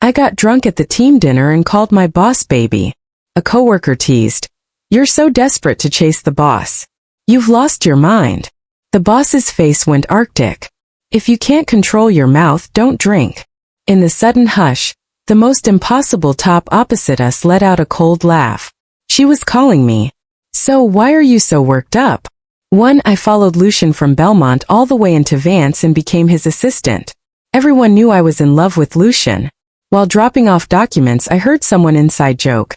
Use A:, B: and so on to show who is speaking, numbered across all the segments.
A: I got drunk at the team dinner and called my boss baby. A coworker teased. You're so desperate to chase the boss. You've lost your mind. The boss's face went arctic. If you can't control your mouth, don't drink. In the sudden hush, the most impossible top opposite us let out a cold laugh. She was calling me. So why are you so worked up? I followed Lucian from Belmont all the way into Vance and became his assistant. Everyone knew I was in love with Lucian. While dropping off documents, I heard someone inside joke.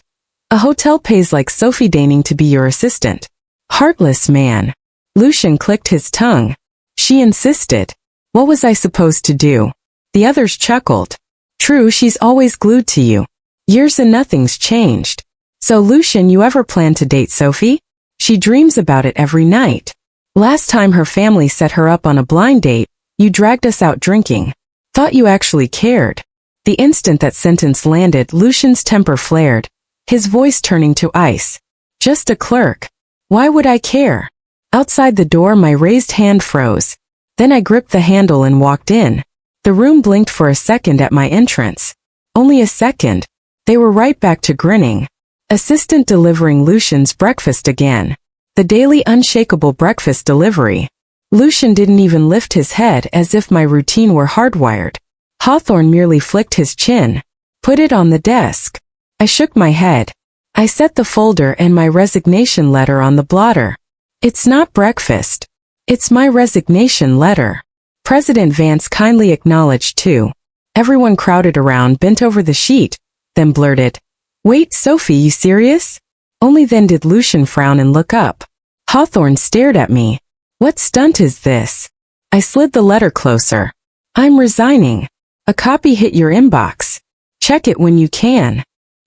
A: A hotel pays like Sophie deigning to be your assistant. Heartless man. Lucian clicked his tongue. She insisted. What was I supposed to do? The others chuckled. True, she's always glued to you. Years and nothing's changed. So Lucian, you ever plan to date Sophie? She dreams about it every night. Last time her family set her up on a blind date, you dragged us out drinking. Thought you actually cared. The instant that sentence landed, Lucian's temper flared, his voice turning to ice. Just a clerk. Why would I care? Outside the door, my raised hand froze. Then I gripped the handle and walked in. The room blinked for a second at my entrance. Only a second. They were right back to grinning. Assistant delivering Lucian's breakfast again. The daily unshakable breakfast delivery. Lucian didn't even lift his head as if my routine were hardwired. Hawthorne merely flicked his chin. Put it on the desk. I shook my head. I set the folder and my resignation letter on the blotter. It's not breakfast. It's my resignation letter. President Vance kindly acknowledged too. Everyone crowded around, bent over the sheet, then blurted, "Wait, Sophie, you serious?" Only then did Lucian frown and look up. Hawthorne stared at me. What stunt is this? I slid the letter closer. I'm resigning. A copy hit your inbox. Check it when you can.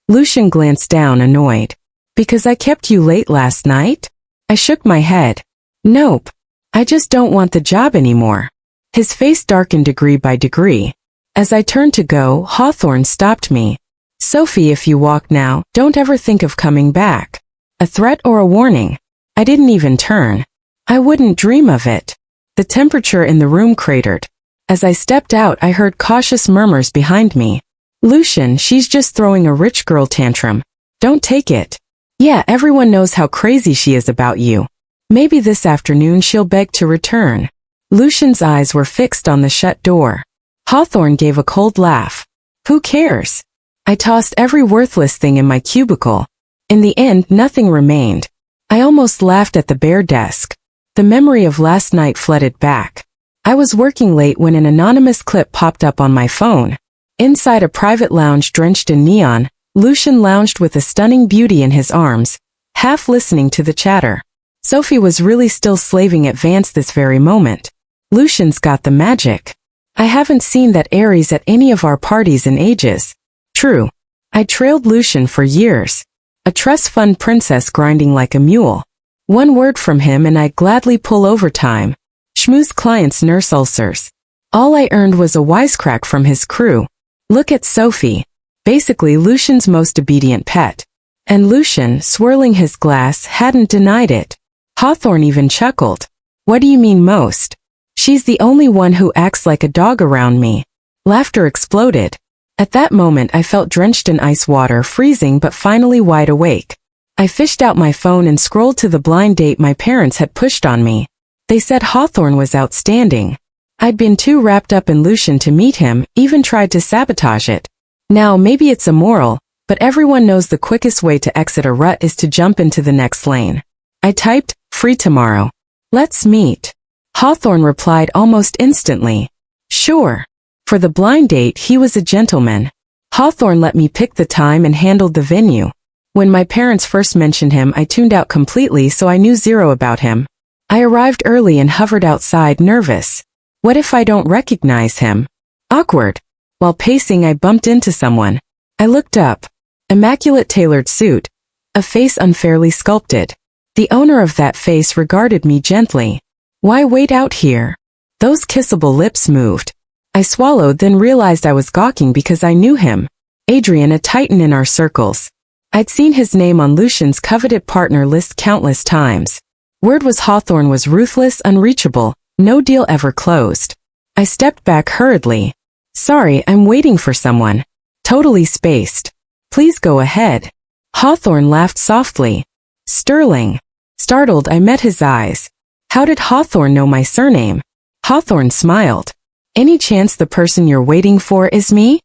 A: Lucian glanced down, annoyed. Because I kept you late last night? I shook my head. Nope. I just don't want the job anymore. His face darkened degree by degree. As I turned to go, Hawthorne stopped me. Sophie, if you walk now, don't ever think of coming back. A threat or a warning? I didn't even turn. I wouldn't dream of it. The temperature in the room cratered. As I stepped out, I heard cautious murmurs behind me. Lucian, she's just throwing a rich girl tantrum. Don't take it. Yeah, everyone knows how crazy she is about you. Maybe this afternoon she'll beg to return. Lucian's eyes were fixed on the shut door. Hawthorne gave a cold laugh. Who cares? I tossed every worthless thing in my cubicle. In the end, nothing remained. I almost laughed at the bare desk. The memory of last night flooded back. I was working late when an anonymous clip popped up on my phone. Inside a private lounge drenched in neon, Lucian lounged with a stunning beauty in his arms, half listening to the chatter. Sophie was really still slaving at Vance this very moment. Lucian's got the magic. I haven't seen that Aries at any of our parties in ages. True. I trailed Lucian for years. A trust fund princess grinding like a mule. One word from him and I'd gladly pull overtime. Schmooze clients nurse ulcers. All I earned was a wisecrack from his crew. Look at Sophie. Basically Lucian's most obedient pet. And Lucian, swirling his glass, hadn't denied it. Hawthorne even chuckled. What do you mean most? She's the only one who acts like a dog around me. Laughter exploded. At that moment I felt drenched in ice water, freezing but finally wide awake. I fished out my phone and scrolled to the blind date my parents had pushed on me. They said Hawthorne was outstanding. I'd been too wrapped up in Lucian to meet him, even tried to sabotage it. Now maybe it's immoral, but everyone knows the quickest way to exit a rut is to jump into the next lane. I typed, free tomorrow. Let's meet. Hawthorne replied almost instantly. Sure. For the blind date, he was a gentleman. Hawthorne let me pick the time and handled the venue. When my parents first mentioned him, I tuned out completely, so I knew zero about him. I arrived early and hovered outside, nervous. What if I don't recognize him? Awkward. While pacing, I bumped into someone. I looked up. Immaculate tailored suit. A face unfairly sculpted. The owner of that face regarded me gently. Why wait out here? Those kissable lips moved. I swallowed, then realized I was gawking because I knew him. Adrian, a titan in our circles. I'd seen his name on Lucian's coveted partner list countless times. Word was Hawthorne was ruthless, unreachable, no deal ever closed. I stepped back hurriedly. Sorry, I'm waiting for someone. Totally spaced. Please go ahead. Hawthorne laughed softly. Sterling. Startled, I met his eyes. How did Hawthorne know my surname? Hawthorne smiled. Any chance the person you're waiting for is me?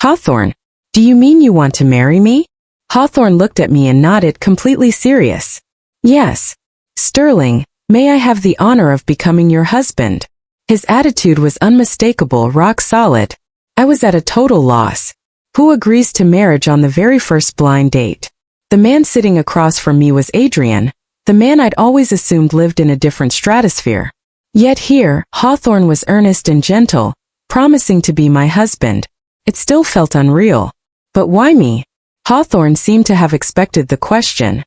A: Hawthorne. Do you mean you want to marry me? Hawthorne looked at me and nodded, completely serious. Yes. Sterling, may I have the honor of becoming your husband? His attitude was unmistakable, rock solid. I was at a total loss. Who agrees to marriage on the very first blind date? The man sitting across from me was Adrian, the man I'd always assumed lived in a different stratosphere. Yet here, Hawthorne was earnest and gentle, promising to be my husband. It still felt unreal. But why me? Hawthorne seemed to have expected the question.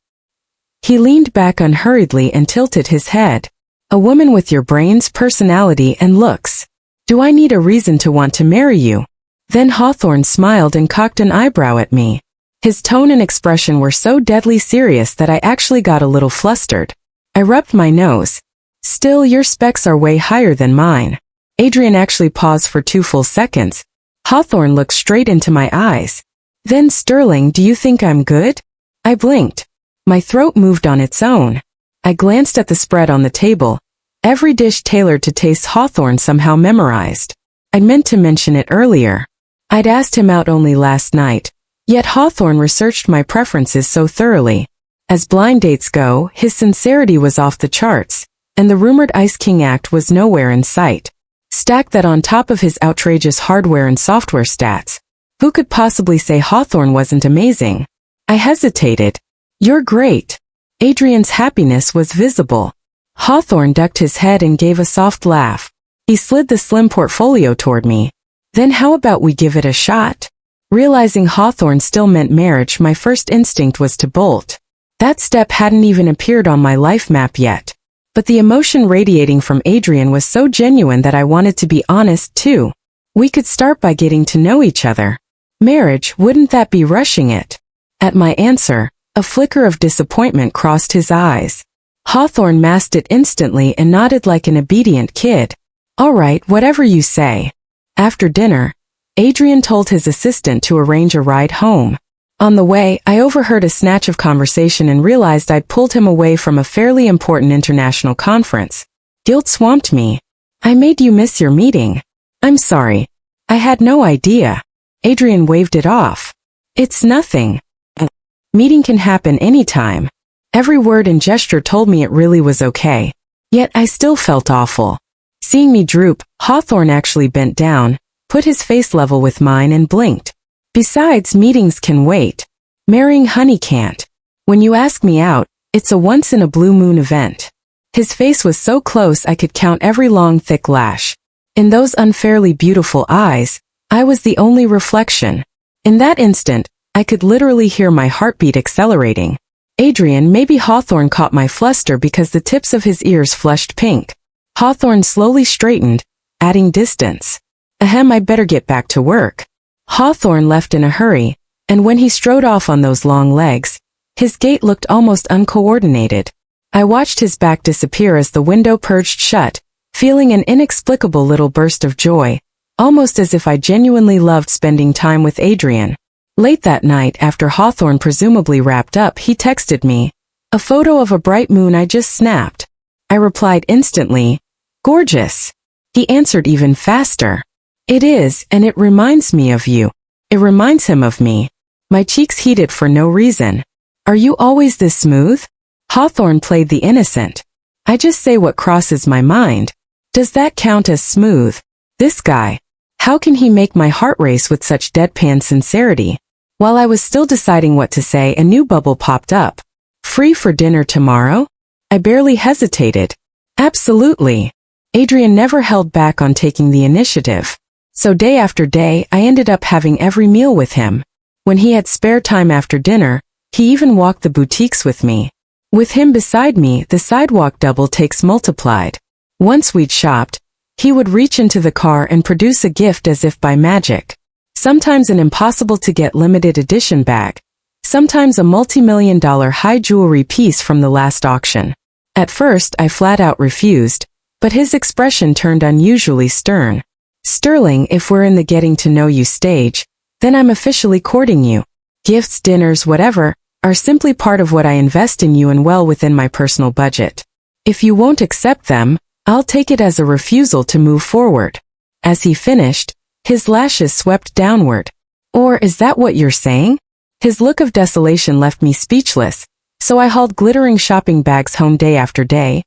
A: He leaned back unhurriedly and tilted his head. A woman with your brains, personality, and looks. Do I need a reason to want to marry you? Then Hawthorne smiled and cocked an eyebrow at me. His tone and expression were so deadly serious that I actually got a little flustered. I rubbed my nose. Still, your specs are way higher than mine. Adrian actually paused for 2 full seconds. Hawthorne looked straight into my eyes. Then, Sterling, do you think I'm good? I blinked. My throat moved on its own. I glanced at the spread on the table. Every dish tailored to taste Hawthorne somehow memorized. I'd meant to mention it earlier. I'd asked him out only last night. Yet Hawthorne researched my preferences so thoroughly. As blind dates go, his sincerity was off the charts, and the rumored Ice King Act was nowhere in sight. Stack that on top of his outrageous hardware and software stats. Who could possibly say Hawthorne wasn't amazing? I hesitated. You're great. Adrian's happiness was visible. Hawthorne ducked his head and gave a soft laugh. He slid the slim portfolio toward me. Then how about we give it a shot? Realizing Hawthorne still meant marriage, my first instinct was to bolt. That step hadn't even appeared on my life map yet. But the emotion radiating from Adrian was so genuine that I wanted to be honest too. We could start by getting to know each other. Marriage, wouldn't that be rushing it? At my answer, a flicker of disappointment crossed his eyes. Hawthorne masked it instantly and nodded like an obedient kid. All right, whatever you say. After dinner, Adrian told his assistant to arrange a ride home. On the way, I overheard a snatch of conversation and realized I'd pulled him away from a fairly important international conference. Guilt swamped me. I made you miss your meeting. I'm sorry. I had no idea. Adrian waved it off. It's nothing. A meeting can happen anytime. Every word and gesture told me it really was okay. Yet I still felt awful. Seeing me droop, Hawthorne actually bent down, put his face level with mine and blinked. Besides, meetings can wait. Marrying Honey can't. When you ask me out, it's a once-in-a-blue-moon event. His face was so close I could count every long, thick lash. In those unfairly beautiful eyes, I was the only reflection. In that instant, I could literally hear my heartbeat accelerating. Adrian, maybe Hawthorne caught my fluster because the tips of his ears flushed pink. Hawthorne slowly straightened, adding distance. Ahem, I'd better get back to work. Hawthorne left in a hurry, and when he strode off on those long legs, his gait looked almost uncoordinated. I watched his back disappear as the window purged shut, feeling an inexplicable little burst of joy, almost as if I genuinely loved spending time with Adrian. Late that night, after Hawthorne presumably wrapped up, he texted me a photo of a bright moon I just snapped. I replied instantly, "Gorgeous." He answered even faster. "It is, and it reminds me of you." It reminds him of me. My cheeks heated for no reason. "Are you always this smooth?" Hawthorne played the innocent. "I just say what crosses my mind." Does that count as smooth? This guy. How can he make my heart race with such deadpan sincerity? While I was still deciding what to say, a new bubble popped up. Free for dinner tomorrow? I barely hesitated. Absolutely. Adrian never held back on taking the initiative. So day after day, I ended up having every meal with him. When he had spare time after dinner, he even walked the boutiques with me. With him beside me, the sidewalk double takes multiplied. Once we'd shopped, he would reach into the car and produce a gift as if by magic. Sometimes an impossible-to-get limited edition bag. Sometimes a multi-million-dollar high jewelry piece from the last auction. At first, I flat out refused, but his expression turned unusually stern. "Sterling, if we're in the getting to know you stage, then I'm officially courting you. Gifts, dinners, whatever, are simply part of what I invest in you and well within my personal budget. If you won't accept them, I'll take it as a refusal to move forward." As he finished, his lashes swept downward. "Or is that what you're saying?" His look of desolation left me speechless, so I hauled glittering shopping bags home day after day,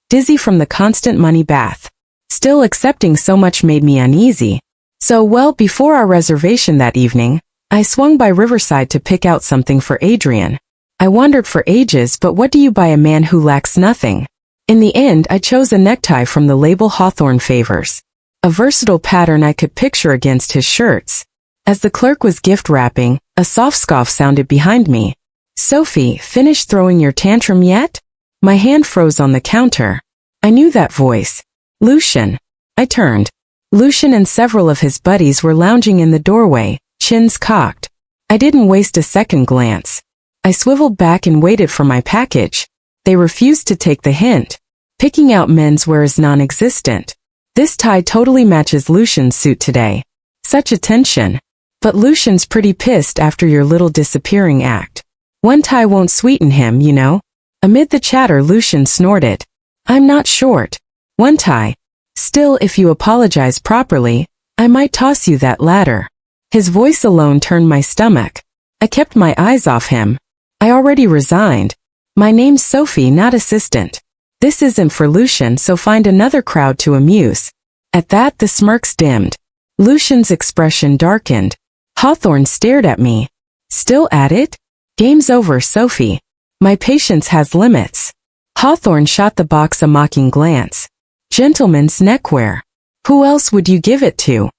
A: dizzy from the constant money bath. Still, accepting so much made me uneasy. So, well, before our reservation that evening, I swung by Riverside to pick out something for Adrian. I wondered for ages, but what do you buy a man who lacks nothing? In the end, I chose a necktie from the label Hawthorne Favors, a versatile pattern I could picture against his shirts. As the clerk was gift wrapping, a soft scoff sounded behind me. "Sophie, finished throwing your tantrum yet?" My hand froze on the counter. I knew that voice. Lucian. I turned. Lucian and several of his buddies were lounging in the doorway, chins cocked. I didn't waste a second glance. I swiveled back and waited for my package. They refused to take the hint. Picking out menswear is non-existent. This tie totally matches Lucian's suit today. Such attention. But Lucian's pretty pissed after your little disappearing act. One tie won't sweeten him, you know. Amid the chatter, Lucian snorted. "I'm not short. One tie. Still, if you apologize properly, I might toss you that ladder." His voice alone turned my stomach. I kept my eyes off him. I already resigned. My name's Sophie, not assistant. This isn't for Lucian, so find another crowd to amuse. At that, the smirks dimmed. Lucian's expression darkened. Hawthorne stared at me. "Still at it? Game's over, Sophie. My patience has limits." Hawthorne shot the box a mocking glance. "Gentleman's neckwear. Who else would you give it to?"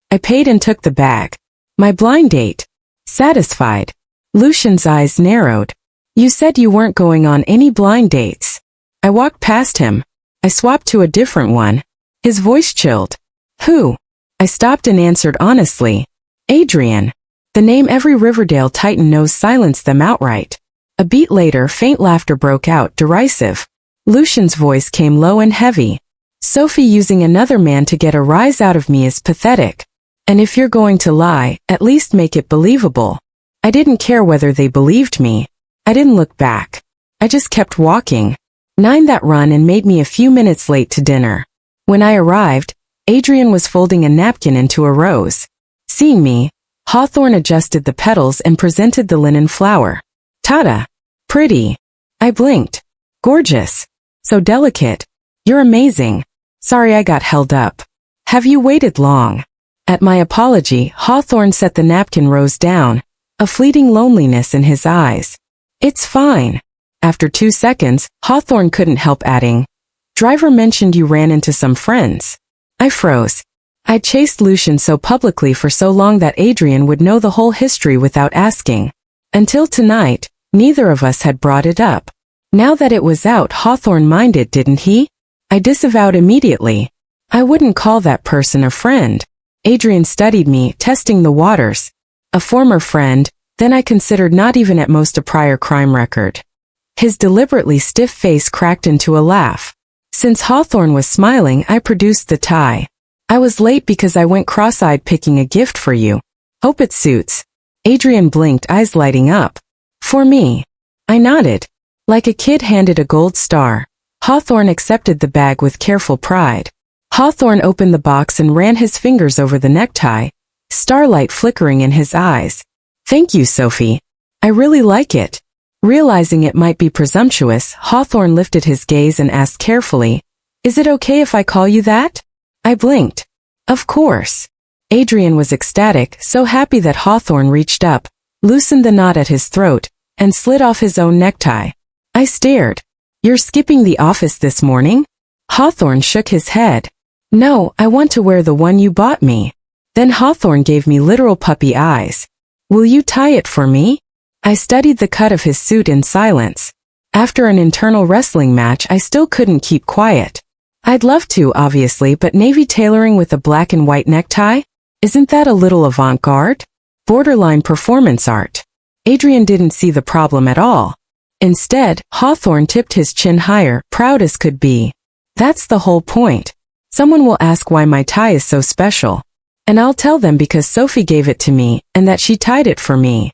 A: I paid and took the bag. "My blind date." Satisfied. Lucian's eyes narrowed. "You said you weren't going on any blind dates." I walked past him. I swapped to a different one. His voice chilled. "Who?" I stopped and answered honestly. "Adrian." The name every Riverdale Titan knows silenced them outright. A beat later, faint laughter broke out, derisive. Lucian's voice came low and heavy. "Sophie using another man to get a rise out of me is pathetic. And if you're going to lie, at least make it believable." I didn't care whether they believed me. I didn't look back. I just kept walking. 9 that run and made me a few minutes late to dinner. When I arrived, Adrian was folding a napkin into a rose. Seeing me, Hawthorne adjusted the petals and presented the linen flower. "Ta-da! Pretty." I blinked. "Gorgeous. So delicate. You're amazing. Sorry I got held up. Have you waited long?" At my apology, Hawthorne set the napkin rose down, a fleeting loneliness in his eyes. "It's fine." After 2 seconds, Hawthorne couldn't help adding, "Driver mentioned you ran into some friends." I froze. I'd chased Lucian so publicly for so long that Adrian would know the whole history without asking. Until tonight, neither of us had brought it up. Now that it was out, Hawthorne minded, didn't he? I disavowed immediately. I wouldn't call that person a friend. Adrian studied me, testing the waters. A former friend, then I considered not even at most a prior crime record. His deliberately stiff face cracked into a laugh. Since Hawthorne was smiling, I produced the tie. "I was late because I went cross-eyed picking a gift for you. Hope it suits." Adrian blinked, eyes lighting up. "For me?" I nodded. Like a kid handed a gold star, Hawthorne accepted the bag with careful pride. Hawthorne opened the box and ran his fingers over the necktie, starlight flickering in his eyes. "Thank you, Sophie. I really like it." Realizing it might be presumptuous, Hawthorne lifted his gaze and asked carefully, "Is it okay if I call you that?" I blinked. "Of course." Adrian was ecstatic, so happy that Hawthorne reached up, loosened the knot at his throat, and slid off his own necktie. I stared. "You're skipping the office this morning?" Hawthorne shook his head. "No, I want to wear the one you bought me." Then Hawthorne gave me literal puppy eyes. "Will you tie it for me?" I studied the cut of his suit in silence. After an internal wrestling match, I still couldn't keep quiet. I'd love to, obviously, but navy tailoring with a black and white necktie? Isn't that a little avant-garde? Borderline performance art. Adrian didn't see the problem at all. Instead, Hawthorne tipped his chin higher, proud as could be. "That's the whole point. Someone will ask why my tie is so special. And I'll tell them because Sophie gave it to me, and that she tied it for me.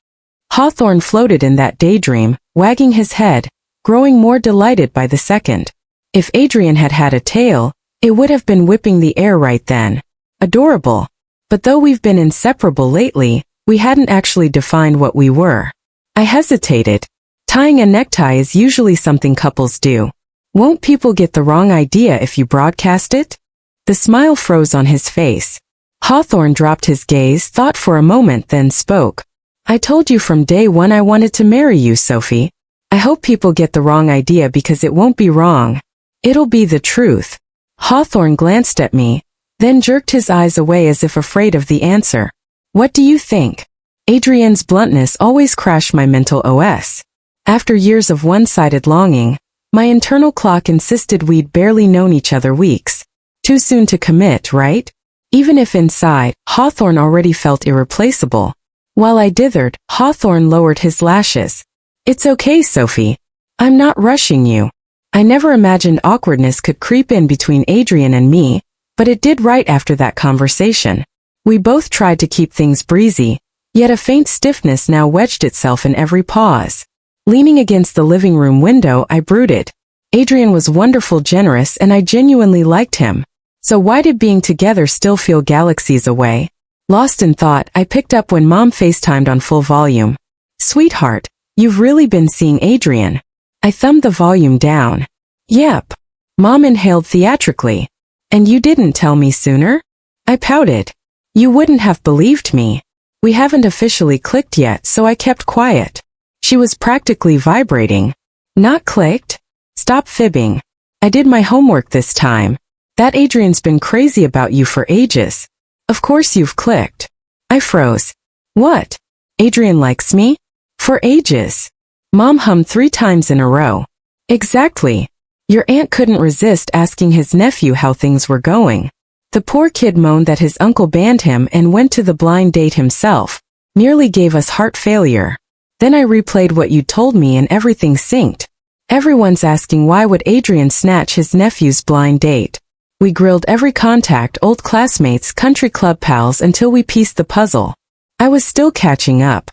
A: Hawthorne floated in that daydream, wagging his head, growing more delighted by the second. If Adrian had had a tail, it would have been whipping the air right then. Adorable. But though we've been inseparable lately, we hadn't actually defined what we were. I hesitated. Tying a necktie is usually something couples do. Won't people get the wrong idea if you broadcast it? The smile froze on his face. Hawthorne dropped his gaze, thought for a moment, then spoke. I told you from day one I wanted to marry you, Sophie. I hope people get the wrong idea because it won't be wrong. It'll be the truth. Hawthorne glanced at me, then jerked his eyes away as if afraid of the answer. What do you think? Adrian's bluntness always crashed my mental OS. After years of one-sided longing, my internal clock insisted we'd barely known each other weeks. Too soon to commit, right? Even if inside, Hawthorne already felt irreplaceable. While I dithered, Hawthorne lowered his lashes. It's okay, Sophie. I'm not rushing you. I never imagined awkwardness could creep in between Adrian and me, but it did right after that conversation. We both tried to keep things breezy, yet a faint stiffness now wedged itself in every pause. Leaning against the living room window, I brooded. Adrian was wonderful, generous, and I genuinely liked him. So why did being together still feel galaxies away? Lost in thought, I picked up when Mom FaceTimed on full volume. Sweetheart, you've really been seeing Adrian. I thumbed the volume down. Yep. Mom inhaled theatrically. And you didn't tell me sooner? I pouted. You wouldn't have believed me. We haven't officially clicked yet, so I kept quiet. She was practically vibrating. Not clicked? Stop fibbing. I did my homework this time. That Adrian's been crazy about you for ages. Of course you've clicked. I froze. What? Adrian likes me? For ages. Mom hummed 3 times in a row. Exactly. Your aunt couldn't resist asking his nephew how things were going. The poor kid moaned that his uncle banned him and went to the blind date himself. Nearly gave us heart failure. Then I replayed what you told me and everything synced. Everyone's asking why would Adrian snatch his nephew's blind date. We grilled every contact, old classmates, country club pals until we pieced the puzzle. I was still catching up.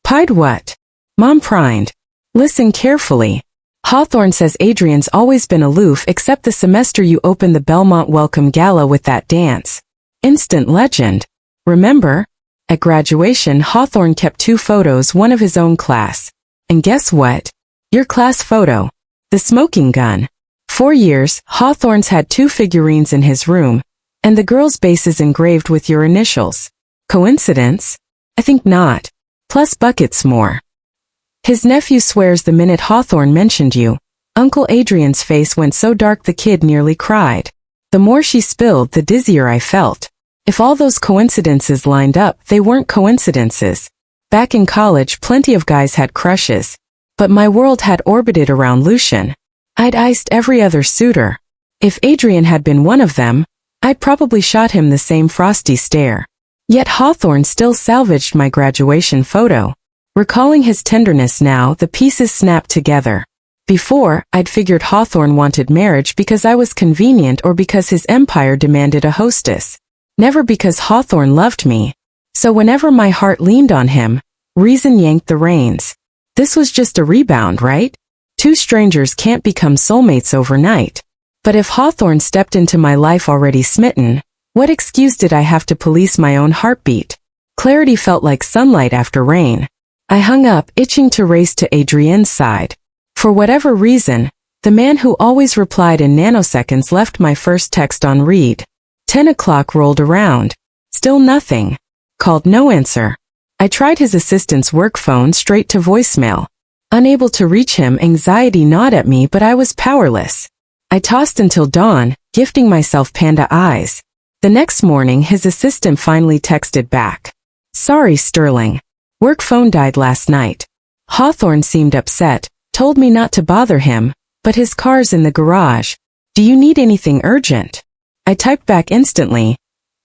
A: Pied what? Mom prined. Listen carefully. Hawthorne says Adrian's always been aloof except the semester you opened the Belmont Welcome Gala with that dance. Instant legend. Remember? At graduation, Hawthorne kept 2 photos, one of his own class. And guess what? Your class photo. The smoking gun. 4 years, Hawthorne's had 2 figurines in his room, and the girl's base is engraved with your initials. Coincidence? I think not. Plus buckets more. His nephew swears the minute Hawthorne mentioned you, Uncle Adrian's face went so dark the kid nearly cried. The more she spilled, the dizzier I felt. If all those coincidences lined up, they weren't coincidences. Back in college, plenty of guys had crushes. But my world had orbited around Lucian. I'd iced every other suitor. If Adrian had been one of them, I'd probably shot him the same frosty stare. Yet Hawthorne still salvaged my graduation photo. Recalling his tenderness now, the pieces snapped together. Before, I'd figured Hawthorne wanted marriage because I was convenient or because his empire demanded a hostess. Never because Hawthorne loved me. So whenever my heart leaned on him, reason yanked the reins. This was just a rebound, right? 2 strangers can't become soulmates overnight. But if Hawthorne stepped into my life already smitten, what excuse did I have to police my own heartbeat? Clarity felt like sunlight after rain. I hung up, itching to race to Adrian's side. For whatever reason, the man who always replied in nanoseconds left my first text on read. 10 o'clock rolled around. Still nothing. Called no answer. I tried his assistant's work phone straight to voicemail. Unable to reach him, anxiety gnawed at me, but I was powerless. I tossed until dawn, gifting myself panda eyes. The next morning, his assistant finally texted back. Sorry, Sterling. Work phone died last night. Hawthorne seemed upset, told me not to bother him, but his car's in the garage. Do you need anything urgent? I typed back instantly.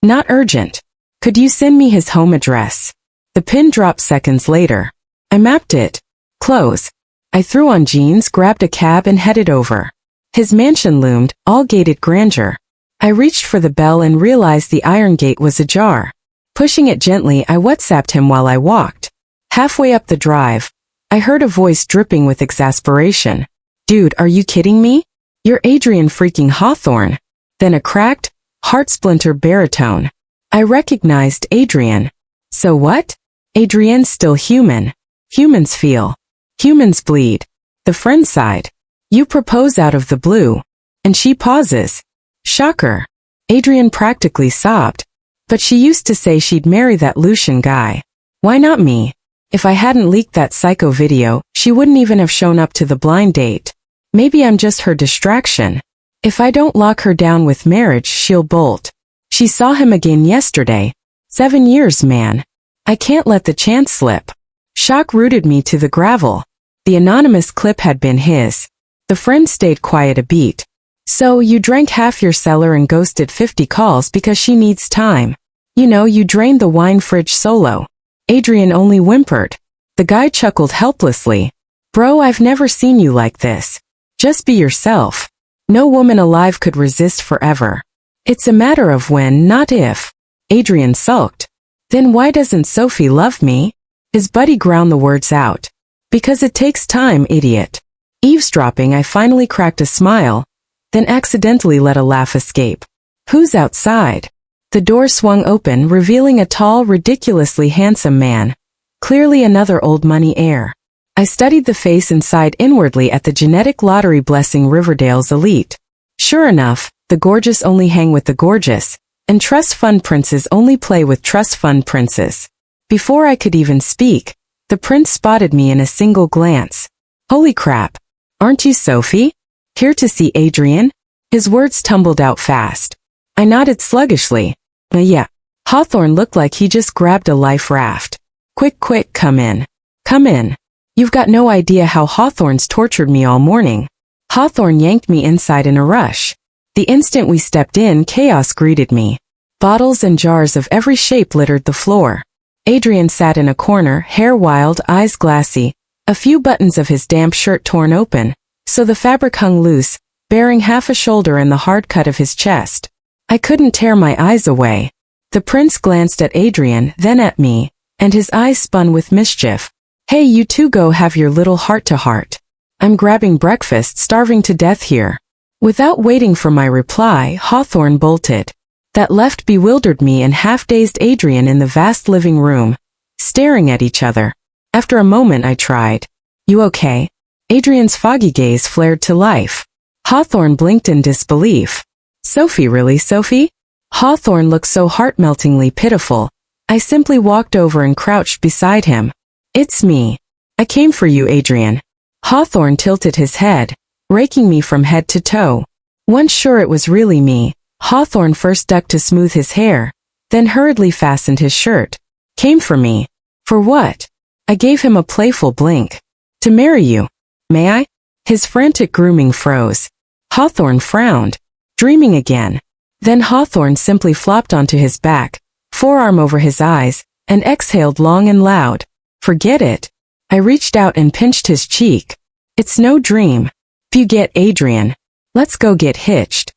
A: Not urgent. Could you send me his home address? The pin dropped seconds later. I mapped it. Close. I threw on jeans, grabbed a cab and headed over. His mansion loomed, all gated grandeur. I reached for the bell and realized the iron gate was ajar. Pushing it gently, I WhatsApped him while I walked. Halfway up the drive, I heard a voice dripping with exasperation. Dude, are you kidding me? You're Adrian freaking Hawthorne. Then a cracked, heart-splinter baritone. I recognized Adrian. So what? Adrienne's still human. Humans feel. Humans bleed. The friend side. You propose out of the blue. And she pauses. Shocker. Adrienne practically sobbed. But she used to say she'd marry that Lucian guy. Why not me? If I hadn't leaked that psycho video, she wouldn't even have shown up to the blind date. Maybe I'm just her distraction. If I don't lock her down with marriage, she'll bolt. She saw him again yesterday. 7 years, man. I can't let the chance slip. Shock rooted me to the gravel. The anonymous clip had been his. The friend stayed quiet a beat. So you drank half your cellar and ghosted 50 calls because she needs time. You know, you drained the wine fridge solo. Adrian only whimpered. The guy chuckled helplessly. Bro, I've never seen you like this. Just be yourself. No woman alive could resist forever. It's a matter of when, not if. Adrian sulked. Then why doesn't Sophie love me? His buddy ground the words out. Because it takes time, idiot. Eavesdropping, I finally cracked a smile, then accidentally let a laugh escape. Who's outside? The door swung open, revealing a tall, ridiculously handsome man. Clearly another old money heir. I studied the face and sighed inwardly at the genetic lottery blessing Riverdale's elite. Sure enough, the gorgeous only hang with the gorgeous, and trust fund princes only play with trust fund princes. Before I could even speak, the prince spotted me in a single glance. Holy crap! Aren't you Sophie? Here to see Adrian? His words tumbled out fast. I nodded sluggishly. Yeah. Hawthorne looked like he just grabbed a life raft. Quick, come in. Come in. You've got no idea how Hawthorne's tortured me all morning. Hawthorne yanked me inside in a rush. The instant we stepped in, chaos greeted me. Bottles and jars of every shape littered the floor. Adrian sat in a corner, hair wild, eyes glassy, a few buttons of his damp shirt torn open, so the fabric hung loose, baring half a shoulder and the hard cut of his chest. I couldn't tear my eyes away. The prince glanced at Adrian, then at me, and his eyes spun with mischief. Hey, you two go have your little heart-to-heart. I'm grabbing breakfast, starving to death here. Without waiting for my reply, Hawthorne bolted. That left bewildered me and half-dazed Adrian in the vast living room, staring at each other. After a moment I tried. You okay? Adrian's foggy gaze flared to life. Hawthorne blinked in disbelief. Sophie, really, Sophie? Hawthorne looked so heart-meltingly pitiful. I simply walked over and crouched beside him. It's me. I came for you, Adrian. Hawthorne tilted his head, raking me from head to toe. Once sure it was really me, Hawthorne first ducked to smooth his hair, then hurriedly fastened his shirt. Came for me. For what? I gave him a playful blink. To marry you. May I? His frantic grooming froze. Hawthorne frowned. Dreaming again. Then Hawthorne simply flopped onto his back, forearm over his eyes, and exhaled long and loud. Forget it. I reached out and pinched his cheek. It's no dream. If you get Adrian, let's go get hitched.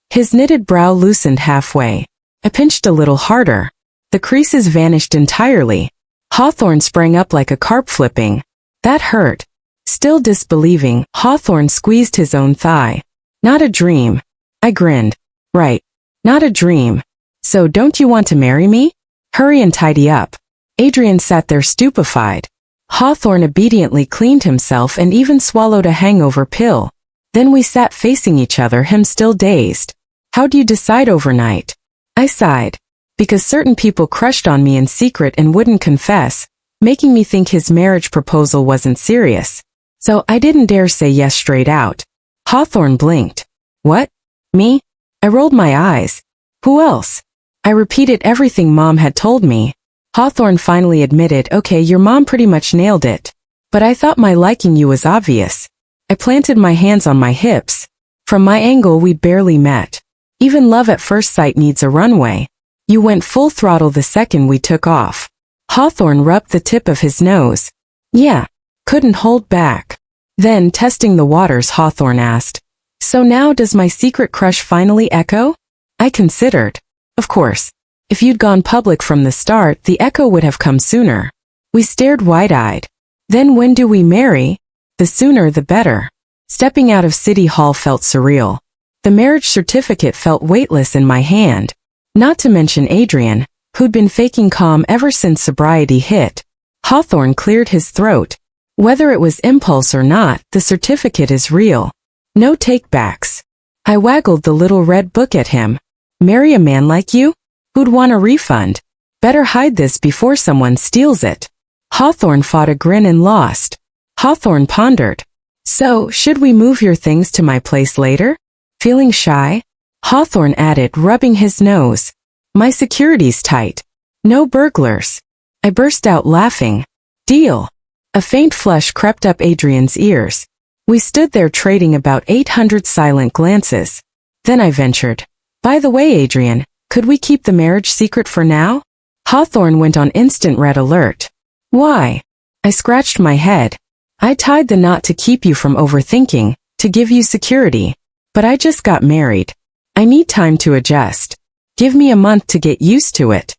A: His knitted brow loosened halfway. I pinched a little harder. The creases vanished entirely. Hawthorne sprang up like a carp flipping. That hurt. Still disbelieving, Hawthorne squeezed his own thigh. Not a dream. I grinned. Right. Not a dream. So don't you want to marry me? Hurry and tidy up. Adrian sat there stupefied. Hawthorne obediently cleaned himself and even swallowed a hangover pill. Then we sat facing each other, him still dazed. How do you decide overnight? I sighed. Because certain people crushed on me in secret and wouldn't confess, making me think his marriage proposal wasn't serious. So I didn't dare say yes straight out. Hawthorne blinked. What? Me? I rolled my eyes. Who else? I repeated everything Mom had told me. Hawthorne finally admitted, okay, your mom pretty much nailed it. But I thought my liking you was obvious. I planted my hands on my hips. From my angle we barely met. Even love at first sight needs a runway. You went full throttle the second we took off. Hawthorne rubbed the tip of his nose. Yeah. Couldn't hold back. Then, testing the waters, Hawthorne asked, so now does my secret crush finally echo? I considered. Of course, if you'd gone public from the start, the echo would have come sooner. We stared wide-eyed. Then when do we marry? The sooner the better. Stepping out of City Hall felt surreal. The marriage certificate felt weightless in my hand. Not to mention Adrian, who'd been faking calm ever since sobriety hit. Hawthorne cleared his throat. Whether it was impulse or not, the certificate is real. No takebacks. I waggled the little red book at him. Marry a man like you? Who'd want a refund? Better hide this before someone steals it. Hawthorne fought a grin and lost. Hawthorne pondered. So, should we move your things to my place later? Feeling shy? Hawthorne added, rubbing his nose. My security's tight. No burglars. I burst out laughing. Deal. A faint flush crept up Adrian's ears. We stood there trading about 800 silent glances. Then I ventured. By the way, Adrian, could we keep the marriage secret for now? Hawthorne went on instant red alert. Why? I scratched my head. I tied the knot to keep you from overthinking, to give you security. But I just got married. I need time to adjust. Give me a month to get used to it.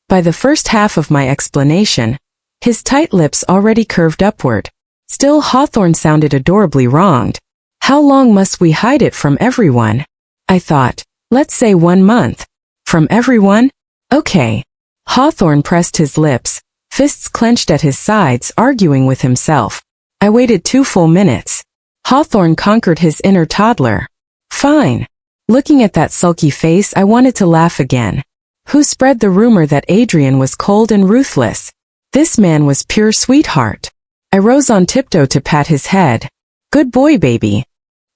A: By the first half of my explanation, his tight lips already curved upward. Still, Hawthorne sounded adorably wronged. How long must we hide it from everyone? I thought, let's say 1 month. From everyone? Okay. Hawthorne pressed his lips, fists clenched at his sides, arguing with himself. I waited 2 full minutes. Hawthorne conquered his inner toddler. Fine. Looking at that sulky face, I wanted to laugh again. Who spread the rumor that Adrian was cold and ruthless? This man was pure sweetheart. I rose on tiptoe to pat his head. Good boy, baby.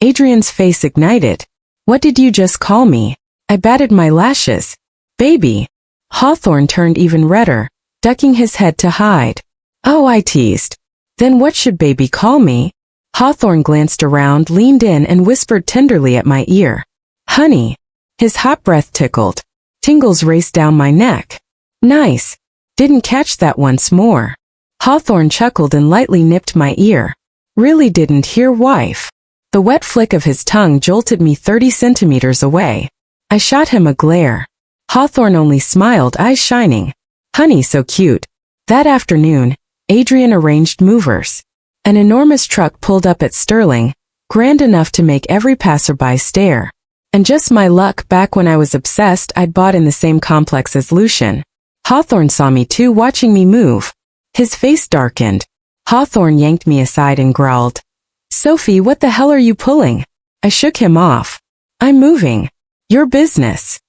A: Adrian's face ignited. What did you just call me? I batted my lashes. Baby. Hawthorne turned even redder, ducking his head to hide. Oh, I teased. Then what should baby call me? Hawthorne glanced around, leaned in, and whispered tenderly at my ear. Honey. His hot breath tickled. Tingles raced down my neck. Nice. Didn't catch that once more. Hawthorne chuckled and lightly nipped my ear. Really didn't hear, wife. The wet flick of his tongue jolted me 30 centimeters away. I shot him a glare. Hawthorne only smiled, eyes shining. Honey, so cute. That afternoon, Adrian arranged movers. An enormous truck pulled up at Sterling, grand enough to make every passerby stare. And just my luck, back when I was obsessed, I'd bought in the same complex as Lucian. Hawthorne saw me too, watching me move. His face darkened. Hawthorne yanked me aside and growled. Sophie, what the hell are you pulling? I shook him off. I'm moving. Your business.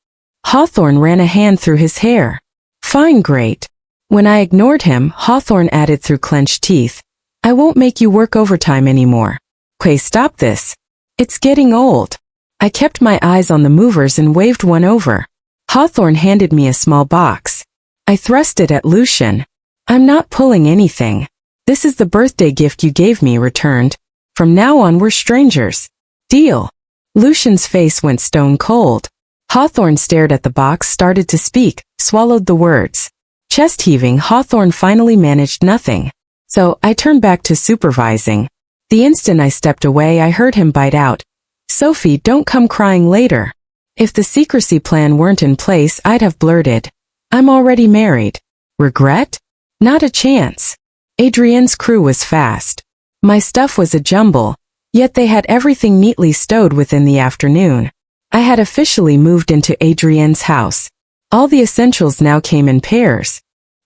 A: Hawthorne ran a hand through his hair. Fine, great. When I ignored him, Hawthorne added through clenched teeth. I won't make you work overtime anymore. Okay, stop this. It's getting old. I kept my eyes on the movers and waved one over. Hawthorne handed me a small box. I thrust it at Lucian. I'm not pulling anything. This is the birthday gift you gave me, returned. From now on we're strangers. Deal. Lucian's face went stone cold. Hawthorne stared at the box, started to speak, swallowed the words. Chest heaving, Hawthorne finally managed nothing. So, I turned back to supervising. The instant I stepped away, I heard him bite out. Sophie, don't come crying later. If the secrecy plan weren't in place, I'd have blurted. I'm already married. Regret? Not a chance. Adrian's crew was fast. My stuff was a jumble, yet they had everything neatly stowed within the afternoon. I had officially moved into Adrian's house. All the essentials now came in pairs.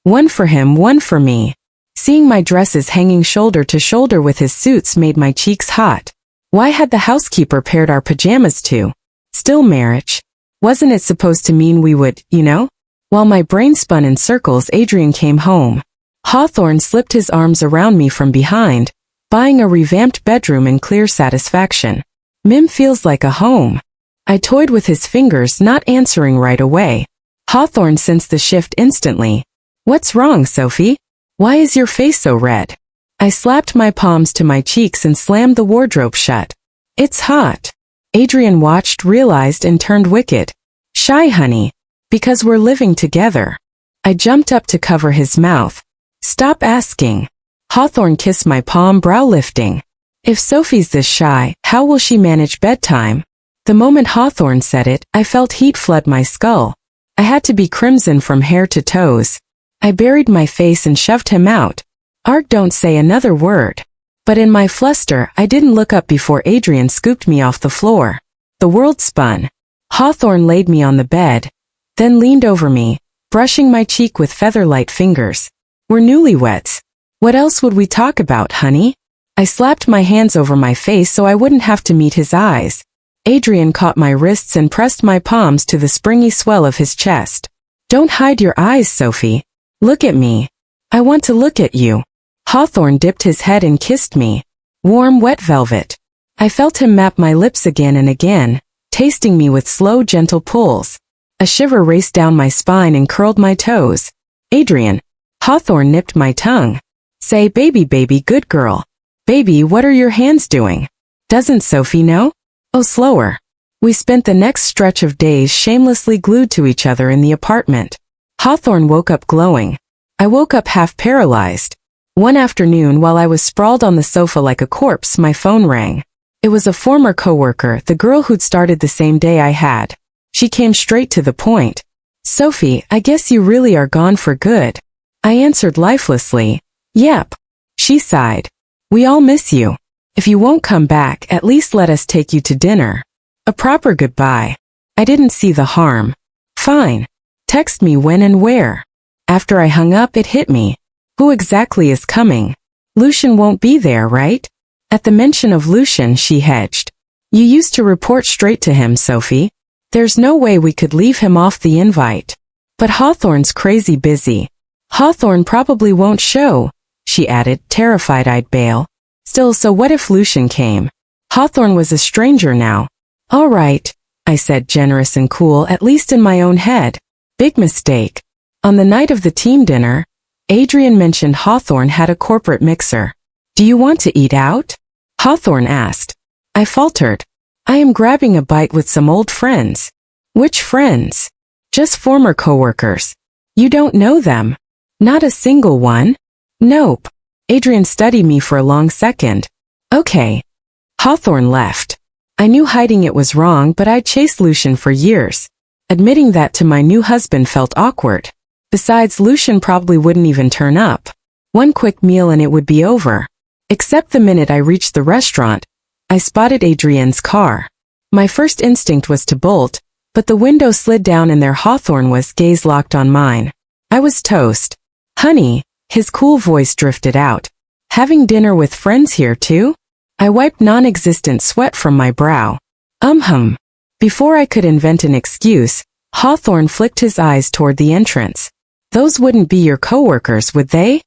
A: One for him, one for me. Seeing my dresses hanging shoulder to shoulder with his suits made my cheeks hot. Why had the housekeeper paired our pajamas too? Still marriage. Wasn't it supposed to mean we would, you know? While my brain spun in circles, Adrian came home. Hawthorne slipped his arms around me from behind, buying a revamped bedroom in clear satisfaction. Mim feels like a home. I toyed with his fingers, not answering right away. Hawthorne sensed the shift instantly. What's wrong, Sophie? Why is your face so red? I slapped my palms to my cheeks and slammed the wardrobe shut. It's hot. Adrian watched, realized, and turned wicked. Shy, honey. Because we're living together. I jumped up to cover his mouth. Stop asking. Hawthorne kissed my palm, brow lifting. If Sophie's this shy, how will she manage bedtime? The moment Hawthorne said it, I felt heat flood my skull. I had to be crimson from hair to toes. I buried my face and shoved him out. Art, don't say another word. But in my fluster, I didn't look up before Adrian scooped me off the floor. The world spun. Hawthorne laid me on the bed, then leaned over me, brushing my cheek with feather-light fingers. We're newlyweds. What else would we talk about, honey? I slapped my hands over my face so I wouldn't have to meet his eyes. Adrian caught my wrists and pressed my palms to the springy swell of his chest. Don't hide your eyes, Sophie. Look at me. I want to look at you. Hawthorne dipped his head and kissed me. Warm, wet velvet. I felt him map my lips again and again, tasting me with slow, gentle pulls. A shiver raced down my spine and curled my toes. Adrian. Hawthorne nipped my tongue. Say, baby, baby, good girl. Baby, what are your hands doing? Doesn't Sophie know? Oh, slower. We spent the next stretch of days shamelessly glued to each other in the apartment. Hawthorne woke up glowing. I woke up half paralyzed. One afternoon, while I was sprawled on the sofa like a corpse, my phone rang. It was a former coworker, the girl who'd started the same day I had. She came straight to the point. Sophie, I guess you really are gone for good. I answered lifelessly. Yep. She sighed. We all miss you. If you won't come back, at least let us take you to dinner. A proper goodbye. I didn't see the harm. Fine. Text me when and where. After I hung up, it hit me. Who exactly is coming? Lucian won't be there, right? At the mention of Lucian, she hedged. You used to report straight to him, Sophie. There's no way we could leave him off the invite. But Hawthorne's crazy busy. Hawthorne probably won't show, she added, terrified I'd bail. Still, so what if Lucian came? Hawthorne was a stranger now. All right, I said, generous and cool, at least in my own head. Big mistake. On the night of the team dinner, Adrian mentioned Hawthorne had a corporate mixer. Do you want to eat out? Hawthorne asked. I faltered. I am grabbing a bite with some old friends. Which friends? Just former coworkers. You don't know them? Not a single one? Nope. Adrian studied me for a long second. Okay. Hawthorne left. I knew hiding it was wrong, but I'd chased Lucian for years. Admitting that to my new husband felt awkward. Besides, Lucian probably wouldn't even turn up. One quick meal and it would be over. Except the minute I reached the restaurant, I spotted Adrian's car. My first instinct was to bolt, but the window slid down and there Hawthorne was, gaze locked on mine. I was toast. Honey, his cool voice drifted out. Having dinner with friends here too? I wiped non-existent sweat from my brow. Before I could invent an excuse, Hawthorne flicked his eyes toward the entrance. Those wouldn't be your coworkers, would they?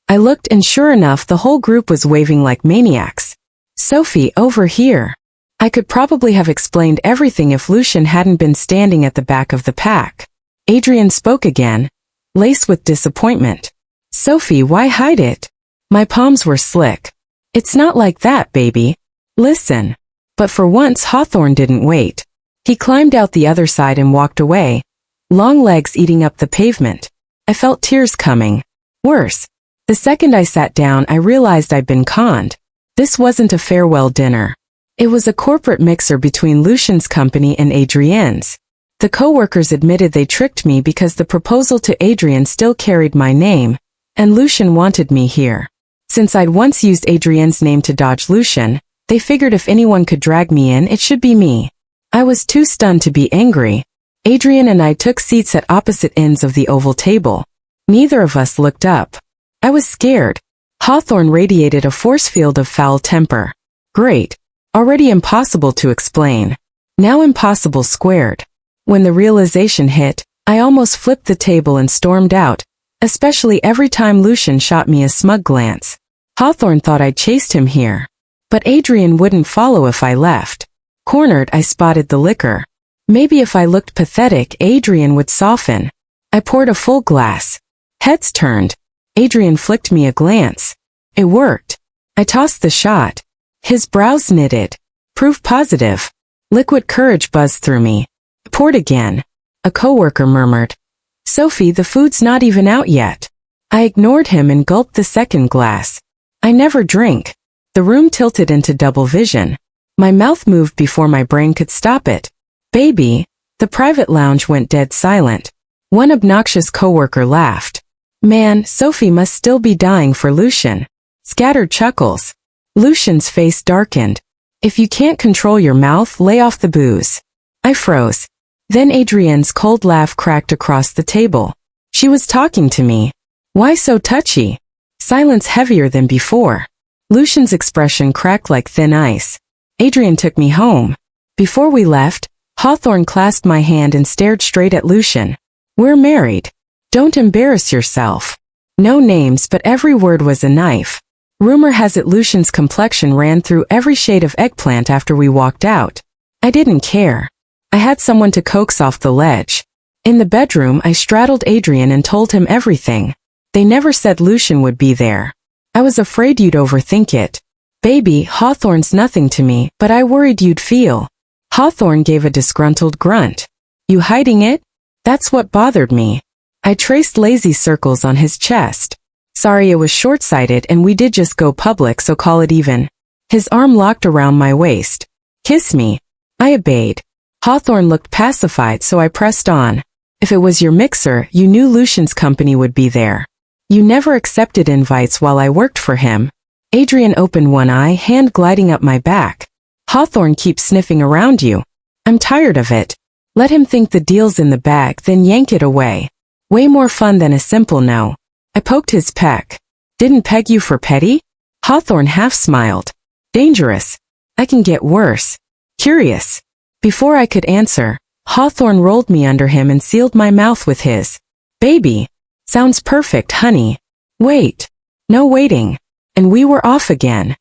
A: I looked and sure enough the whole group was waving like maniacs. Sophie, over here. I could probably have explained everything if Lucian hadn't been standing at the back of the pack. Adrian spoke again, laced with disappointment. Sophie, why hide it? My palms were slick. It's not like that, baby. Listen. But for once Hawthorne didn't wait. He climbed out the other side and walked away, long legs eating up the pavement. I felt tears coming. Worse. The second I sat down, I realized I'd been conned. This wasn't a farewell dinner. It was a corporate mixer between Lucian's company and Adrienne's. The coworkers admitted they tricked me because the proposal to Adrian still carried my name, and Lucian wanted me here. Since I'd once used Adrienne's name to dodge Lucian, they figured if anyone could drag me in, it should be me. I was too stunned to be angry. Adrian and I took seats at opposite ends of the oval table. Neither of us looked up. I was scared. Hawthorne radiated a force field of foul temper. Great. Already impossible to explain. Now impossible squared. When the realization hit, I almost flipped the table and stormed out, especially every time Lucian shot me a smug glance. Hawthorne thought I'd chased him here. But Adrian wouldn't follow if I left. Cornered, I spotted the liquor. Maybe if I looked pathetic, Adrian would soften. I poured a full glass. Heads turned. Adrian flicked me a glance. It worked. I tossed the shot. His brows knitted. Proof positive. Liquid courage buzzed through me. I poured again. A coworker murmured, Sophie, the food's not even out yet. I ignored him and gulped the second glass. I never drink. The room tilted into double vision. My mouth moved before my brain could stop it. Baby. The private lounge went dead silent. One obnoxious coworker laughed. Man, Sophie must still be dying for Lucian. Scattered chuckles. Lucian's face darkened. If you can't control your mouth, lay off the booze. I froze. Then Adrienne's cold laugh cracked across the table. She was talking to me. Why so touchy? Silence heavier than before. Lucian's expression cracked like thin ice. Adrienne took me home. Before we left, Hawthorne clasped my hand and stared straight at Lucian. We're married. Don't embarrass yourself. No names, but every word was a knife. Rumor has it Lucian's complexion ran through every shade of eggplant after we walked out. I didn't care. I had someone to coax off the ledge. In the bedroom, I straddled Adrian and told him everything. They never said Lucian would be there. I was afraid you'd overthink it. Baby, Hawthorne's nothing to me, but I worried you'd feel. Hawthorne gave a disgruntled grunt. You hiding it? That's what bothered me. I traced lazy circles on his chest. Sorry, it was short-sighted and we did just go public, so call it even. His arm locked around my waist. Kiss me. I obeyed. Hawthorne looked pacified, so I pressed on. If it was your mixer, you knew Lucian's company would be there. You never accepted invites while I worked for him. Adrienne opened one eye, hand gliding up my back. Hawthorne keeps sniffing around you. I'm tired of it. Let him think the deal's in the bag, then yank it away. Way more fun than a simple no. I poked his pec. Didn't peg you for petty? Hawthorne half smiled. Dangerous. I can get worse. Curious. Before I could answer, Hawthorne rolled me under him and sealed my mouth with his. Baby. Sounds perfect, honey. Wait. No waiting. And we were off again.